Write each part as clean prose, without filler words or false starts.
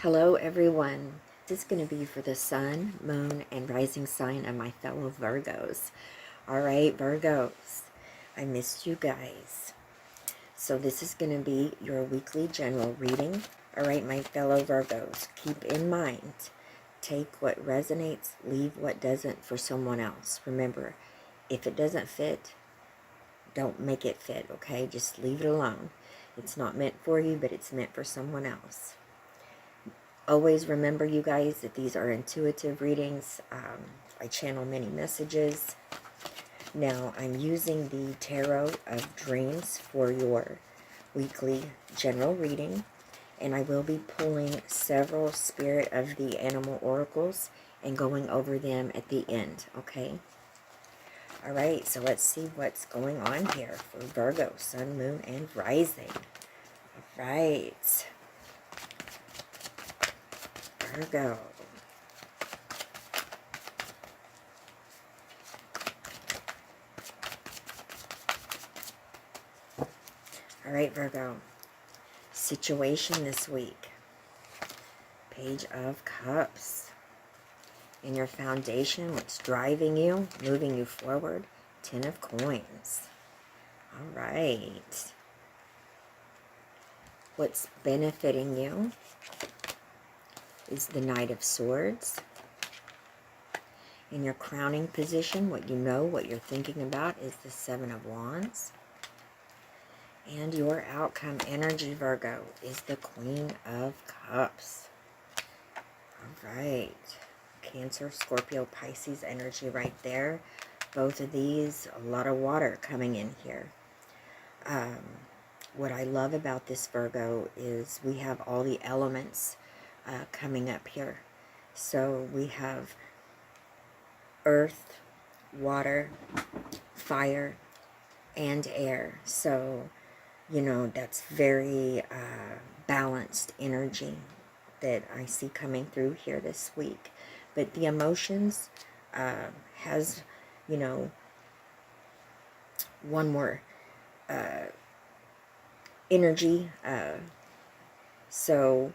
Hello everyone. This is going to be for the sun, moon, and rising sign of my fellow Virgos. Alright, Virgos, I missed you guys. So this is going to be your weekly general reading. Alright, my fellow Virgos, keep in mind, take what resonates, leave what doesn't for someone else. Remember, if it doesn't fit, don't make it fit, okay? Just leave it alone. It's not meant for you, but it's meant for someone else. Always remember, you guys, that these are intuitive readings. I channel many messages. Now, I'm using the Tarot of Dreams for your weekly general reading. And I will be pulling several Spirit of the Animal Oracles and going over them at the end, okay? Alright, so let's see what's going on here for Virgo, Sun, Moon, and Rising. Alright. Virgo. All right, Virgo. Situation this week. Page of Cups. In your foundation, what's driving you, moving you forward? Ten of Coins. All right. What's benefiting you is the Knight of Swords. In your crowning position, what you know, what you're thinking about is the Seven of Wands. And your outcome energy, Virgo, is the Queen of Cups. All right. Cancer, Scorpio, Pisces energy right there. Both of these, a lot of water coming in here. What I love about this, Virgo, is we have all the elements coming up here. So we have earth, water, fire, and air. So, you know, that's very balanced energy that I see coming through here this week. But the emotions has, you know, one more energy. So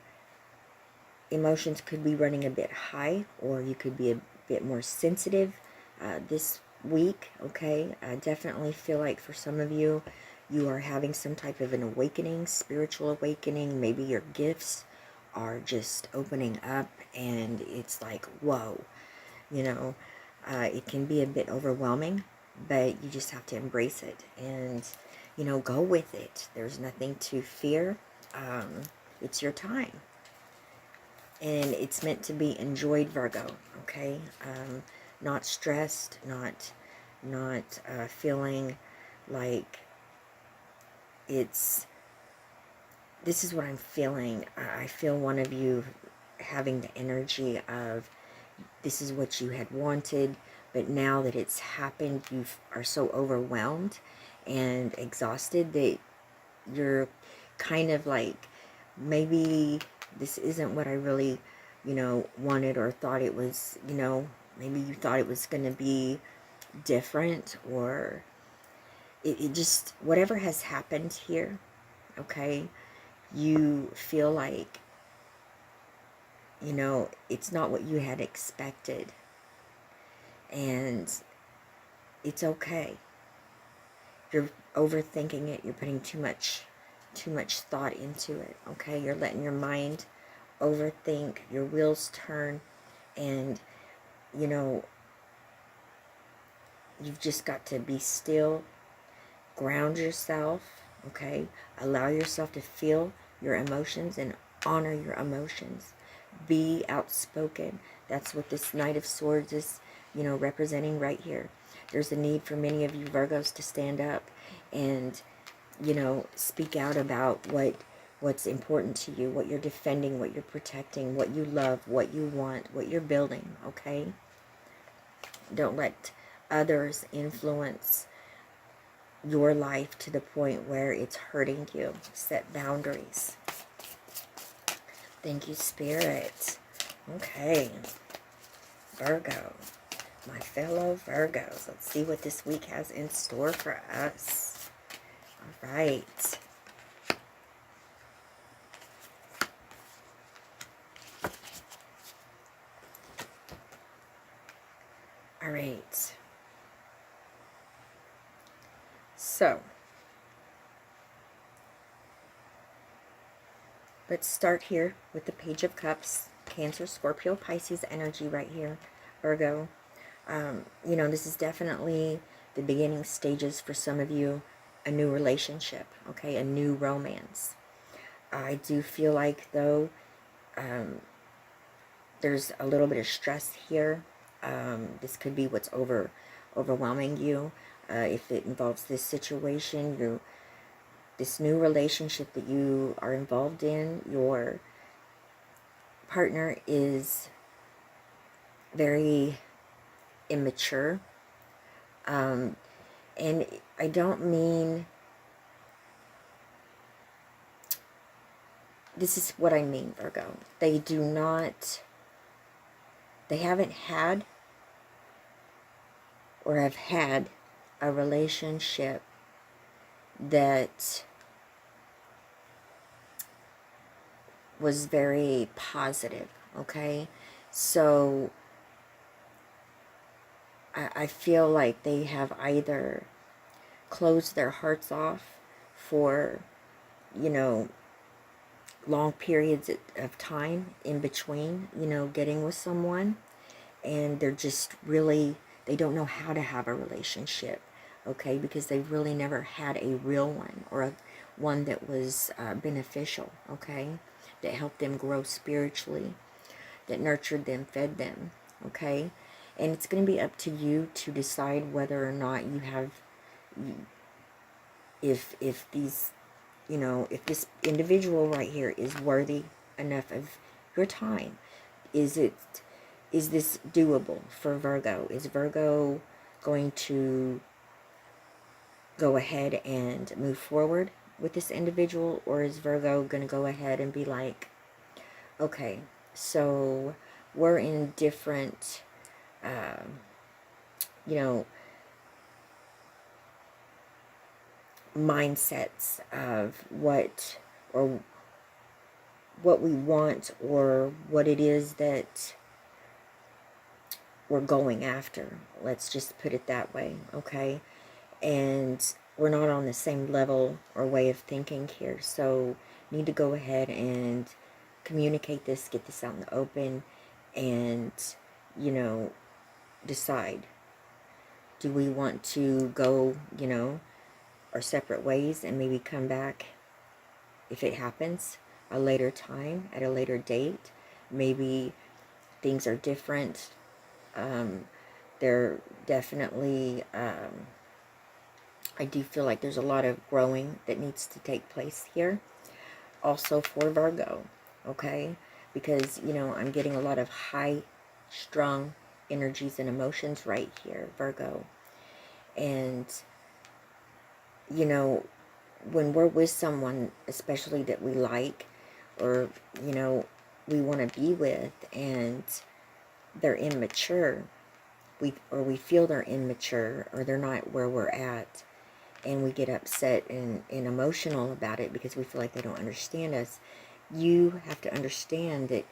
emotions could be running a bit high, or you could be a bit more sensitive this week, okay? I definitely feel like for some of you, you are having some type of an awakening, spiritual awakening. Maybe your gifts are just opening up and it's like, whoa, you know, it can be a bit overwhelming, but you just have to embrace it and, you know, go with it. There's nothing to fear. It's your time. And it's meant to be enjoyed, Virgo, okay? Not stressed, not feeling like this is what I'm feeling. I feel one of you having the energy of this is what you had wanted, but now that it's happened, you are so overwhelmed and exhausted that you're kind of like, maybe this isn't what I really, you know, wanted or thought it was, you know, maybe you thought it was going to be different, or it just, whatever has happened here, okay, you feel like, you know, it's not what you had expected, and it's okay. You're overthinking it. You're putting too much thought into it, okay? You're letting your mind overthink, your wheels turn, and, you know, you've just got to be still, ground yourself, okay? Allow yourself to feel your emotions and honor your emotions. Be outspoken. That's what this Knight of Swords is, you know, representing right here. There's a need for many of you Virgos to stand up and, you know, speak out about what's important to you, what you're defending, what you're protecting, what you love, what you want, what you're building, okay? Don't let others influence your life to the point where it's hurting you. Set boundaries. Thank you, Spirit. Okay. Virgo. My fellow Virgos. Let's see what this week has in store for us. All right. All right. So, let's start here with the Page of Cups, Cancer, Scorpio, Pisces energy right here, Virgo. You know, this is definitely the beginning stages for some of you, a new relationship, okay, a new romance. I do feel like, though, there's a little bit of stress here. This could be what's overwhelming you. If it involves this situation, this new relationship that you are involved in, your partner is very immature. And I don't mean, this is what I mean, Virgo. They haven't had or have had a relationship that was very positive, okay? So I feel like they have either closed their hearts off for, you know, long periods of time in between, you know, getting with someone, and they're just really, they don't know how to have a relationship, okay, because they've really never had a real one, or one that was beneficial, okay, that helped them grow spiritually, that nurtured them, fed them, okay. And it's going to be up to you to decide whether or not you have, if these, you know, if this individual right here is worthy enough of your time. Is this doable for Virgo? Is Virgo going to go ahead and move forward with this individual, or is Virgo going to go ahead and be like, okay, so we're in different, you know, mindsets of what we want, or what it is that we're going after. Let's just put it that way, okay? And we're not on the same level or way of thinking here, so need to go ahead and communicate this, get this out in the open, and, you know, decide. Do we want to go, you know, our separate ways and maybe come back, if it happens, a later time, at a later date? Maybe things are different. They're definitely, I do feel like there's a lot of growing that needs to take place here. Also for Virgo, okay? Because, you know, I'm getting a lot of high-strung energies and emotions right here, Virgo. And, you know, when we're with someone, especially that we like, or, you know, we want to be with, and they're immature, we feel they're immature, or they're not where we're at, and we get upset and emotional about it because we feel like they don't understand us. You have to understand that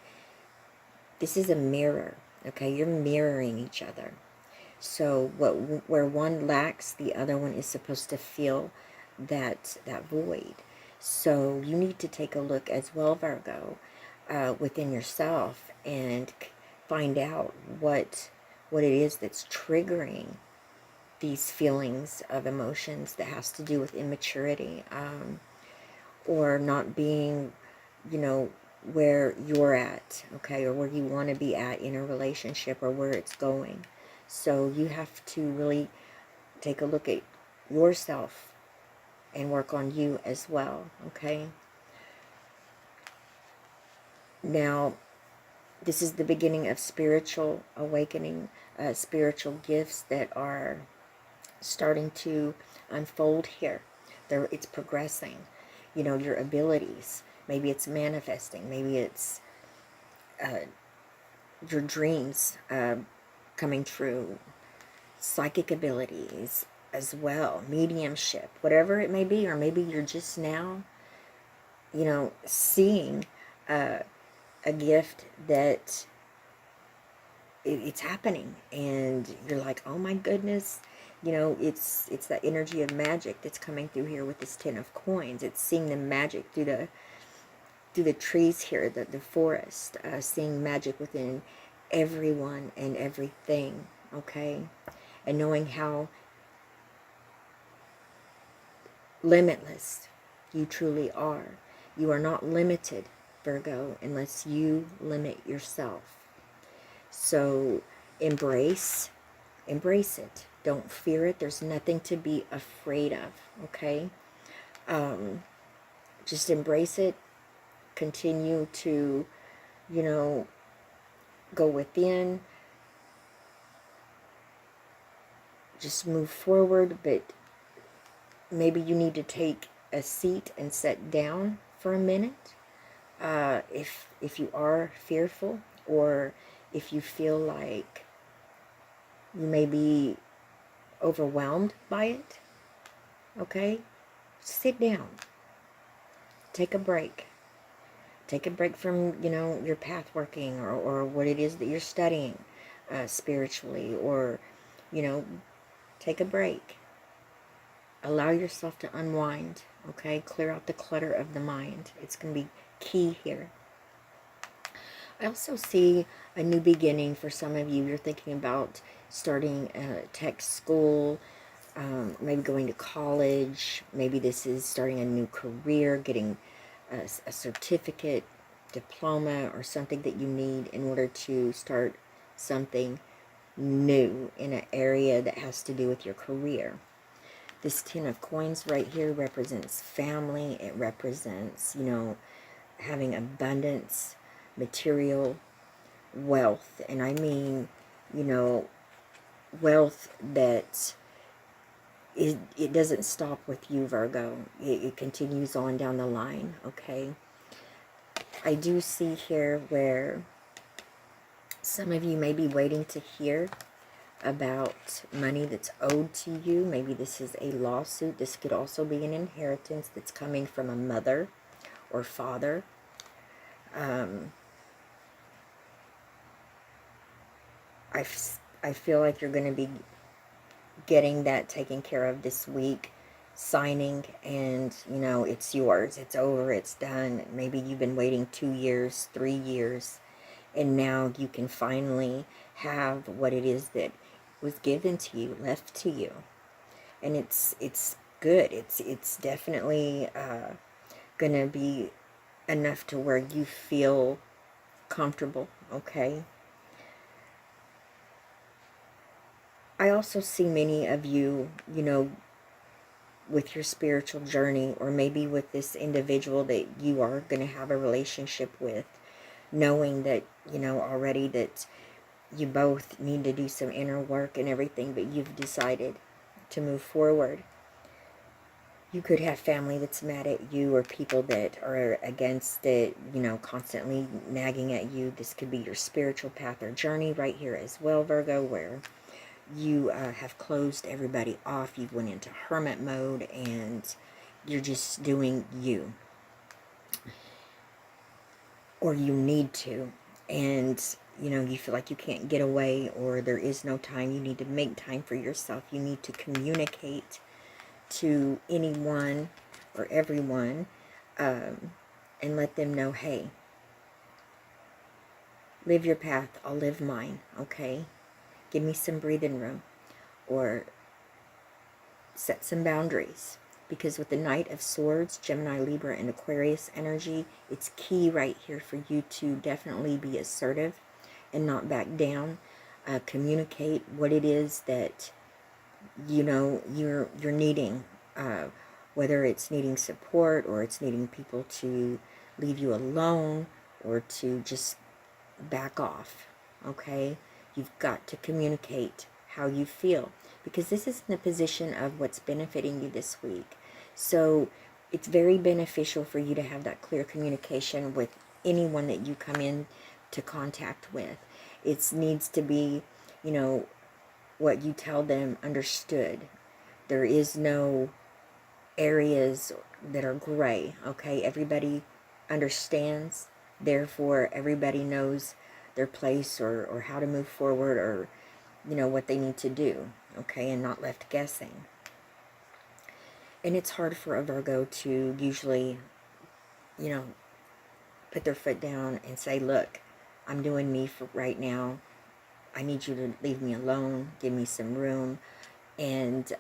this is a mirror, okay? You're mirroring each other. So where one lacks, the other one is supposed to fill that void. So you need to take a look as well, Virgo, within yourself, and find out what it is that's triggering these feelings of emotions that has to do with immaturity, or not being, you know, where you're at, okay, or where you want to be at in a relationship, or where it's going. So you have to really take a look at yourself and work on you as well, okay? Now, this is the beginning of spiritual awakening, spiritual gifts that are starting to unfold here. It's progressing. You know, your abilities. Maybe it's manifesting. Maybe it's your dreams coming true. Psychic abilities as well. Mediumship. Whatever it may be. Or maybe you're just now, you know, seeing a gift that it's happening, and you're like, oh my goodness. You know, it's that energy of magic that's coming through here with this 10 of coins. It's seeing the magic through the trees here, the forest, seeing magic within everyone and everything, okay? And knowing how limitless you truly are. You are not limited, Virgo, unless you limit yourself. So embrace it. Don't fear it. There's nothing to be afraid of, okay? Just embrace it. Continue to, you know, go within. Just move forward, but maybe you need to take a seat and sit down for a minute. If you are fearful, or if you feel like you may be overwhelmed by it, okay? Sit down. Take a break. Take a break from, you know, your path working, or what it is that you're studying spiritually, or, you know, take a break. Allow yourself to unwind, okay? Clear out the clutter of the mind. It's going to be key here. I also see a new beginning for some of you. You're thinking about starting a tech school, maybe going to college. Maybe this is starting a new career, getting a certificate, diploma, or something that you need in order to start something new in an area that has to do with your career. This 10 of coins right here represents family. It represents, you know, having abundance, material, wealth. And I mean, you know, wealth that it doesn't stop with you, Virgo. It continues on down the line, okay? I do see here where some of you may be waiting to hear about money that's owed to you. Maybe this is a lawsuit. This could also be an inheritance that's coming from a mother or father. I feel like you're going to be getting that taken care of this week, signing, and, you know, it's yours. It's over. It's done. Maybe you've been waiting 2 years, 3 years, and now you can finally have what it is that was given to you, left to you. And it's good. It's definitely going to be enough to where you feel comfortable, okay? I also see many of you, you know, with your spiritual journey, or maybe with this individual that you are going to have a relationship with, knowing that, you know, already that you both need to do some inner work and everything, but you've decided to move forward. You could have family that's mad at you, or people that are against it, you know, constantly nagging at you. This could be your spiritual path or journey right here as well, Virgo, where you have closed everybody off. You went into hermit mode and you're just doing you. Or you need to. And, you know, you feel like you can't get away, or there is no time. You need to make time for yourself. You need to communicate to anyone or everyone and let them know, hey, live your path. I'll live mine, okay? Give me some breathing room, or set some boundaries. Because with the Knight of Swords, Gemini, Libra, and Aquarius energy, it's key right here for you to definitely be assertive and not back down. Communicate what it is that, you know, you're needing. Whether it's needing support, or it's needing people to leave you alone, or to just back off, okay? You've got to communicate how you feel, because this is in the position of what's benefiting you this week. So it's very beneficial for you to have that clear communication with anyone that you come in to contact with. It needs to be, you know, what you tell them understood. There is no areas that are gray, okay? Everybody understands, therefore everybody knows their place, or how to move forward, or, you know, what they need to do, okay, and not left guessing. And it's hard for a Virgo to usually, you know, put their foot down and say, look, I'm doing me for right now. I need you to leave me alone, give me some room, and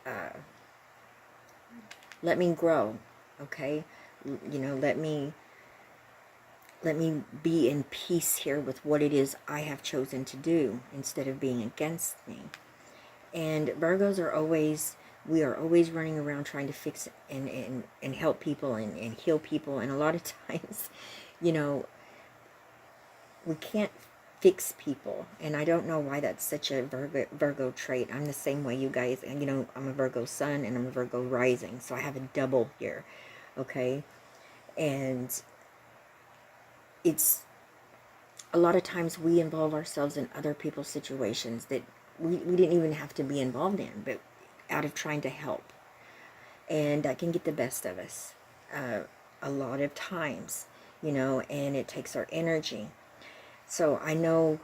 let me grow, okay? You know, let me be in peace here with what it is I have chosen to do, instead of being against me. And Virgos are always, we are always running around trying to fix and help people and heal people. And a lot of times, you know, we can't fix people. And I don't know why that's such a Virgo trait. I'm the same way, you guys. And, you know, I'm a Virgo sun and I'm a Virgo rising. So I have a double here, okay? And it's a lot of times we involve ourselves in other people's situations that we didn't even have to be involved in, but out of trying to help. And that can get the best of us a lot of times, you know, and it takes our energy. So I know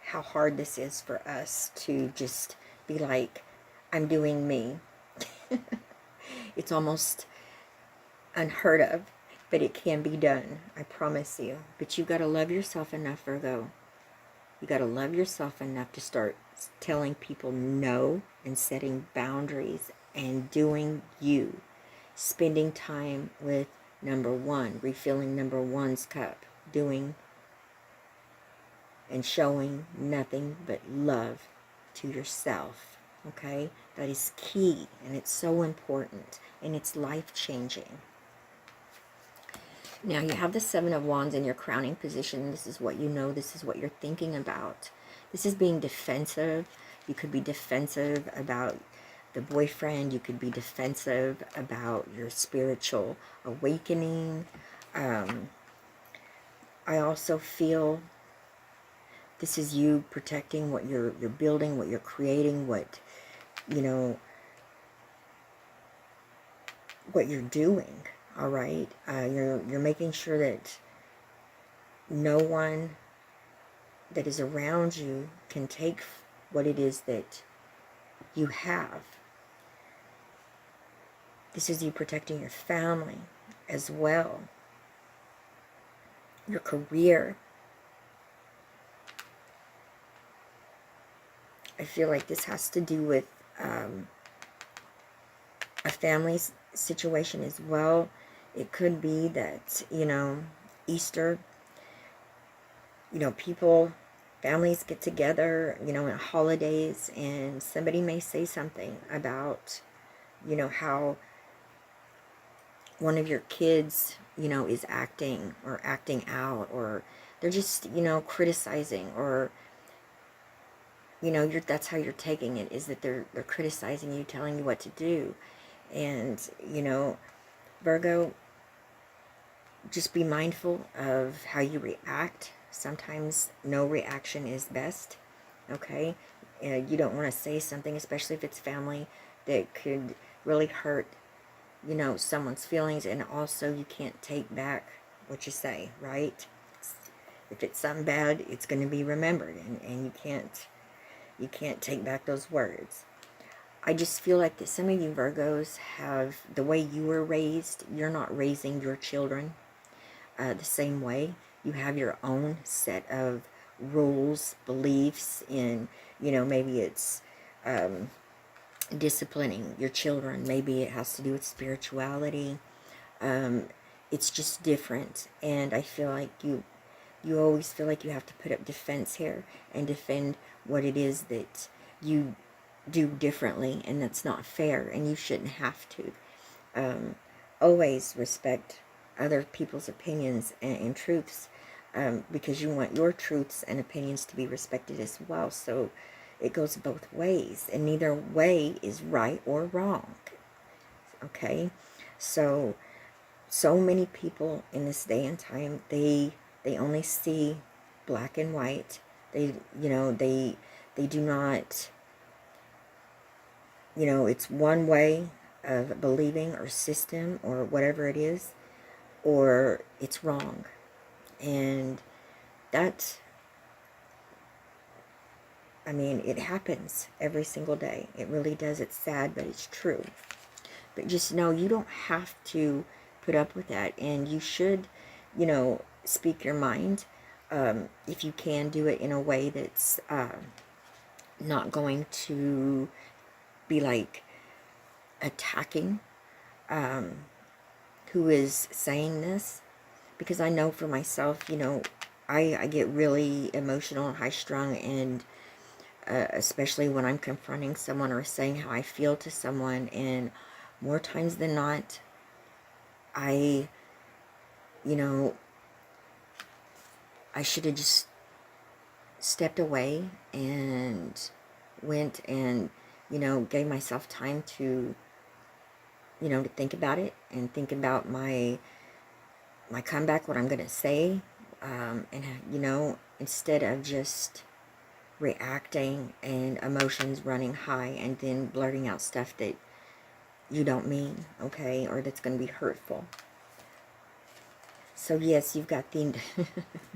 how hard this is for us to just be like, I'm doing me. It's almost unheard of, but it can be done, I promise you. But you got to love yourself enough, Virgo. You got to love yourself enough to start telling people no and setting boundaries and doing you. Spending time with number one, refilling number one's cup, doing and showing nothing but love to yourself, okay? That is key, and it's so important, and it's life-changing. Now, you have the Seven of Wands in your crowning position. This is what you know. This is what you're thinking about. This is being defensive. You could be defensive about the boyfriend. You could be defensive about your spiritual awakening. I also feel this is you protecting what you're building, what you're creating, what, you know, what you're doing. All right, you're making sure that no one that is around you can take what it is that you have. This is you protecting your family as well, your career. I feel like this has to do with a family situation as well. It could be that, you know, Easter, you know, families get together, you know, in holidays, and somebody may say something about, you know, how one of your kids, you know, is acting out, or they're just, you know, criticizing, or, you know, that's how you're taking it, is that they're criticizing you, telling you what to do. And, you know, Virgo, just be mindful of how you react. Sometimes no reaction is best, okay? You don't want to say something, especially if it's family, that could really hurt, you know, someone's feelings. And also, you can't take back what you say, right? If it's something bad, it's going to be remembered, and you can't take back those words. I just feel like that some of you Virgos have, the way you were raised, you're not raising your children the same way. You have your own set of rules, beliefs in, you know, maybe it's disciplining your children. Maybe it has to do with spirituality. It's just different. And I feel like you always feel like you have to put up defense here and defend what it is that you do differently, and that's not fair, and you shouldn't have to. Always respect other people's opinions and truths, because you want your truths and opinions to be respected as well. So it goes both ways, and neither way is right or wrong. Okay? So many people in this day and time, they only see black and white. They, you know, they do not, you know, it's one way of believing or system or whatever it is, or it's wrong. And that I mean, it happens every single day. It really does. It's sad, but it's true. But just know you don't have to put up with that. And you should, you know, speak your mind. If you can, do it in a way that's not going to be like attacking who is saying this. Because I know for myself, you know, I get really emotional and high-strung, and especially when I'm confronting someone or saying how I feel to someone, and more times than not, I, you know, I should have just stepped away and went and, you know, gave myself time to, you know, to think about it and think about my comeback, what I'm going to say, and, you know, instead of just reacting and emotions running high and then blurting out stuff that you don't mean, okay, or that's going to be hurtful. So yes, you've got the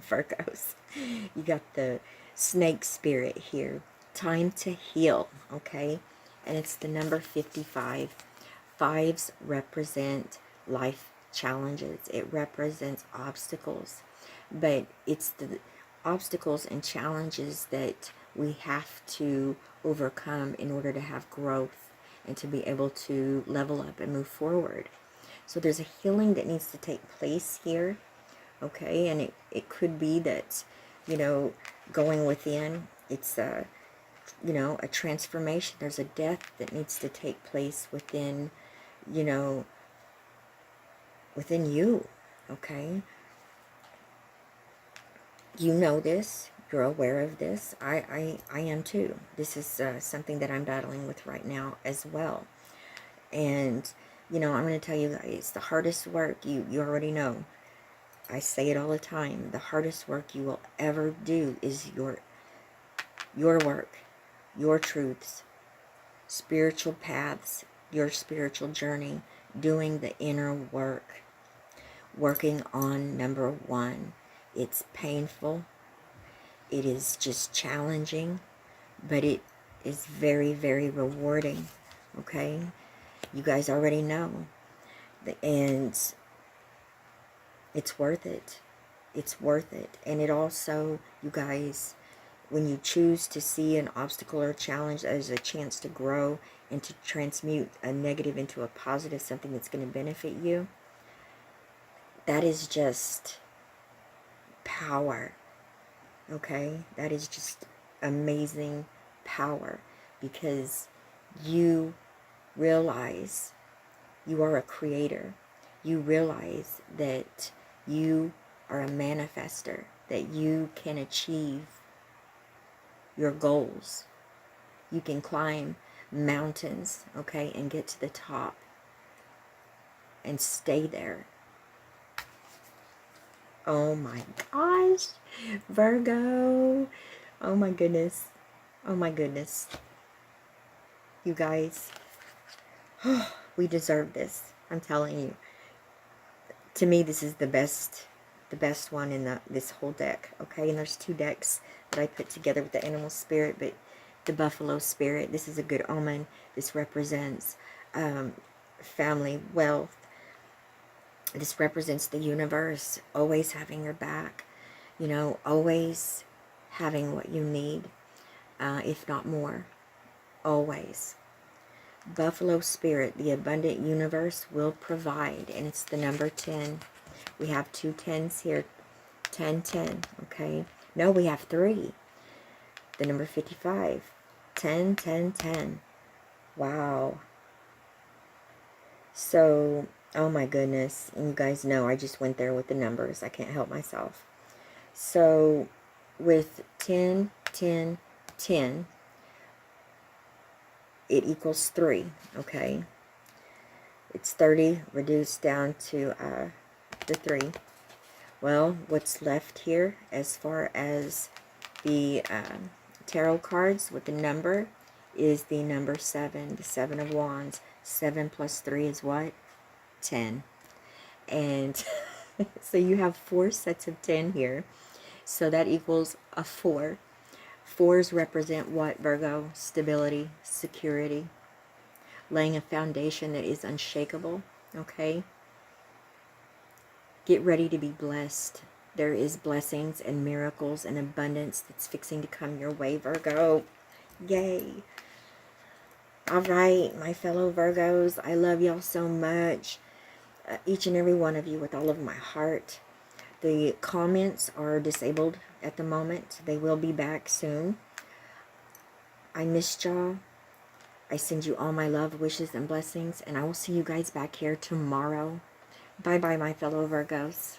Virgos, you got the snake spirit here. Time to heal, okay? And it's the number 55. Fives represent life challenges. It represents obstacles. But it's the obstacles and challenges that we have to overcome in order to have growth and to be able to level up and move forward. So there's a healing that needs to take place here, okay? And it could be that, you know, going within, it's a, you know, a transformation. There's a death that needs to take place within, you know, within you, okay? You know this. You're aware of this. I am too. This is something that I'm battling with right now as well. And, you know, I'm going to tell you guys, the hardest work, you already know. I say it all the time. The hardest work you will ever do is your work, your truths, spiritual paths, your spiritual journey, doing the inner work, working on number one. It's painful. It is just challenging, but it is very, very rewarding, okay? You guys already know. And it's worth it. It's worth it. And it also, you guys, when you choose to see an obstacle or challenge as a chance to grow and to transmute a negative into a positive, something that's going to benefit you, that is just power, okay? That is just amazing power, because you realize you are a creator. You realize that you are a manifester, that you can achieve your goals. You can climb mountains, okay, and get to the top and stay there. Oh my gosh, Virgo. Oh my goodness. Oh my goodness. You guys, we deserve this. I'm telling you. To me, this is the best one in this whole deck, okay? And there's two decks that I put together with the animal spirit, but the buffalo spirit, this is a good omen. This represents family, wealth. This represents the universe always having your back, you know, always having what you need, if not more, always. Buffalo spirit, the abundant universe will provide, and it's the number 10. We have two 10s here, 10, 10, okay? No, we have 3. The number 55, 10, 10, 10. Wow. So, oh my goodness, and you guys know I just went there with the numbers. I can't help myself. So, with 10, 10, 10, it equals 3, okay? It's 30 reduced down to the 3. Well, what's left here as far as the tarot cards with the number is the number 7, the 7 of Wands. 7 plus 3 is what? 10. And so you have 4 sets of 10 here. So that equals a 4. Fours represent what, Virgo? Stability, security, laying a foundation that is unshakable, okay? Get ready to be blessed. There is blessings and miracles and abundance that's fixing to come your way, Virgo. Yay. All right, my fellow Virgos, I love y'all so much. Each and every one of you with all of my heart. The comments are disabled at the moment. They will be back soon. I missed y'all. I send you all my love, wishes, and blessings, and I will see you guys back here tomorrow. Bye-bye, my fellow Virgos.